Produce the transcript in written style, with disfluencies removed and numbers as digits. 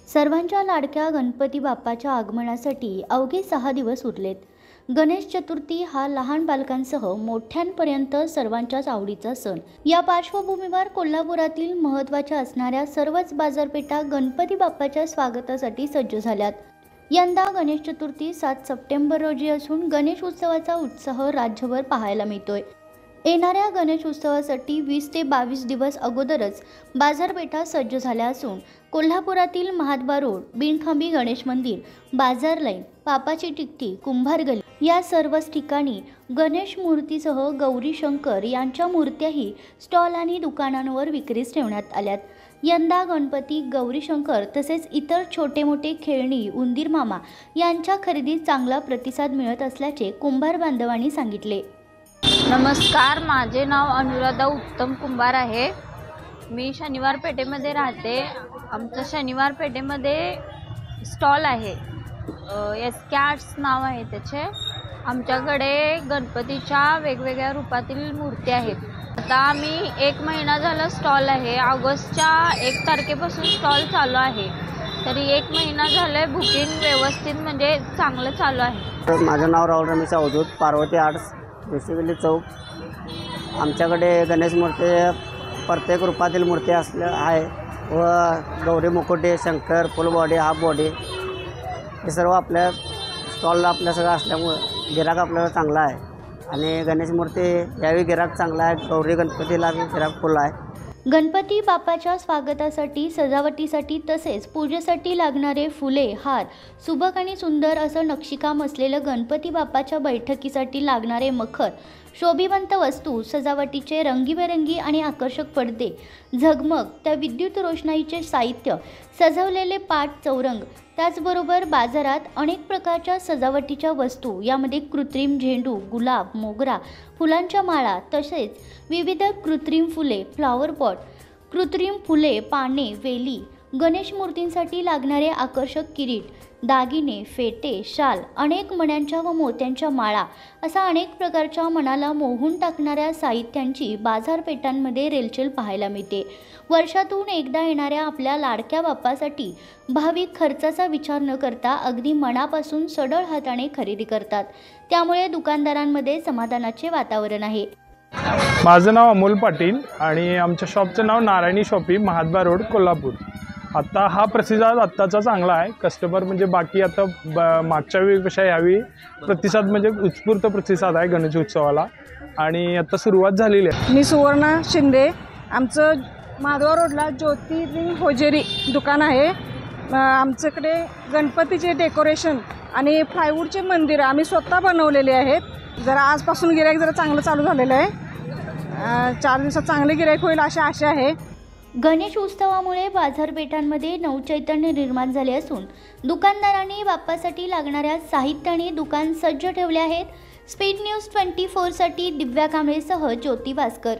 सर्वांच्या लाडक्या गणपती बाप्पाच्या आगमनासाठी अवघे 6 दिवस उरलेत। गणेश चतुर्थी हा लहान बालकांसह मोठ्यांपर्यंत सर्वांच्याच आवडीचा सण। या पार्श्वभूमीवर कोल्हापुरातील महत्त्वाच्या असणाऱ्या सर्वच बाजारपेठा गणपती बाप्पाच्या स्वागतासाठी सज्ज झाल्यात। यंदा गणेश चतुर्थी 7 सप्टेंबर रोजी असून गणेश उत्सवाचा उत्साह राज्यभर पाहायला मिळतोय। येणाऱ्या गणेश उत्सवासाठी 20 ते 22 दिवस अगोदरच बाजारपेठा सज्ज झाल्या असून कोल्हापुरातील महाद्वार रोड, बिनखांबी गणेश मंदिर, बाजार लाईन, पापाची टिकटी, कुंभार गल्ली या सर्वच ठिकाणी गणेश मूर्तीसह गौरी शंकर यांच्या मूर्त्याही स्टॉल आणि दुकानांवर विक्रीस ठेवण्यात आल्यात। यंदा गणपती, गौरी शंकर तसेच इतर छोटे मोठे खेळणी, उंदीर मामा यांच्या खरेदीत चांगला प्रतिसाद मिळत असल्याचे कुंभार बांधवांनी सांगितले। नमस्कार, माझे नाव अनुराधा उत्तम कुंभार आहे। मी शनिवार पेठेमध्ये राहते। आमचं शनिवार पेठेमध्ये स्टॉल आहे, SK आर्ट्स नाव आहे त्याचे। आमच्याकडे गणपतीच्या वेगवेगळ्या रूपातील मूर्ती आहेत। आता आम्ही 1 महिना झाला स्टॉल आहे। ऑगस्टच्या 1 तारखेपासून स्टॉल चालू आहे, तरी 1 महिना झालं बुकिंग व्यवस्थित म्हणजे चांगलं चालू आहे। माझं नाव राहुल रमेश अवधूत, पार्वती आर्ट्स, बेसिकली चौक। आमच्याकडे गणेश मूर्ती प्रत्येक रूपातील मूर्ती आहे व गौरी मुकुटे, Shankar, full body, half body हे सर्व आपल्या स्टॉलला आपल्या सगळं असल्यामुळं गिराक आपल्याला चांगला आहे। आणि गणेश मूर्ती यावेळी गिराक चांगला आहे, गौरी गणपतीला गिराक फुल आहे। गणपती बाप्पाच्या स्वागतासाठी, सजावटीसाठी तसेच पूजेसाठी लागणारे फुले, हार, सुबक आणि सुंदर असं नक्षीकाम असलेलं गणपती बाप्पाच्या बैठकीसाठी लागणारे मखर, शोभिवंत वस्तू, सजावटीचे रंगीबेरंगी आणि आकर्षक पडदे, झगमग, त्या विद्युत रोषणाईचे साहित्य, सजवलेले पाट चौरंग, त्याचबरोबर बाजारात अनेक प्रकारच्या सजावटीच्या वस्तू, यामध्ये कृत्रिम झेंडू, गुलाब, मोगरा, फुलांच्या माळा तसेच विविध कृत्रिम फुले, फ्लॉवर पॉट, कृत्रिम फुले, पाने, वेली, गणेश मूर्तींसाठी लागणारे आकर्षक किरीट, दागिने, फेटे, शाल, अनेक मण्यांच्या व मोत्यांच्या माळा असा अनेक प्रकारच्या मनाला मोहून टाकणाऱ्या साहित्यांची बाजारपेठांमध्ये रेलचेल पाहायला मिळते। वर्षातून एकदा येणाऱ्या आपल्या लाडक्या बाप्पासाठी भाविक खर्चाचा विचार न करता अगदी मनापासून सढळ हाताने खरेदी करतात, त्यामुळे दुकानदारांमध्ये समाधानाचे वातावरण आहे। माझं नाव अमोल पाटील आणि आमच्या शॉपचं नाव नारायणी शॉपिंग, महाद्वार रोड, कोल्हापूर। आता हा प्रतिसाद आत्ताचा चांगला आहे। कस्टमर म्हणजे बाकी आता मागच्या वेळीपेक्षा यावेळी प्रतिसाद म्हणजे उत्स्फूर्त प्रतिसाद आहे गणेश उत्सवाला आणि आता सुरुवात झालेली आहे। मी सुवर्णा शिंदे, आमचं महाद्वार रोडला ज्योतिर्लिंग होजेरी दुकान आहे। आमच्याकडे गणपतीचे डेकोरेशन आणि प्लायवूडचे मंदिर आम्ही स्वतः बनवलेले आहेत। जरा आजपासून गिऱ्हाईक जरा चांगलं चालू झालेलं आहे। 4 दिवसात चांगले गिऱ्हाईक होईल अशी आशा आहे। गणेश उत्सवामुळे बाजारपेठांमध्ये नवचैतन्य निर्माण झाले असून दुकानदारांनी बाप्पासाठी लागणाऱ्या साहित्याने दुकान सज्ज ठेवले आहेत। स्पीड न्यूज 24 साठी दिव्या कांबळेसह ज्योती भास्कर।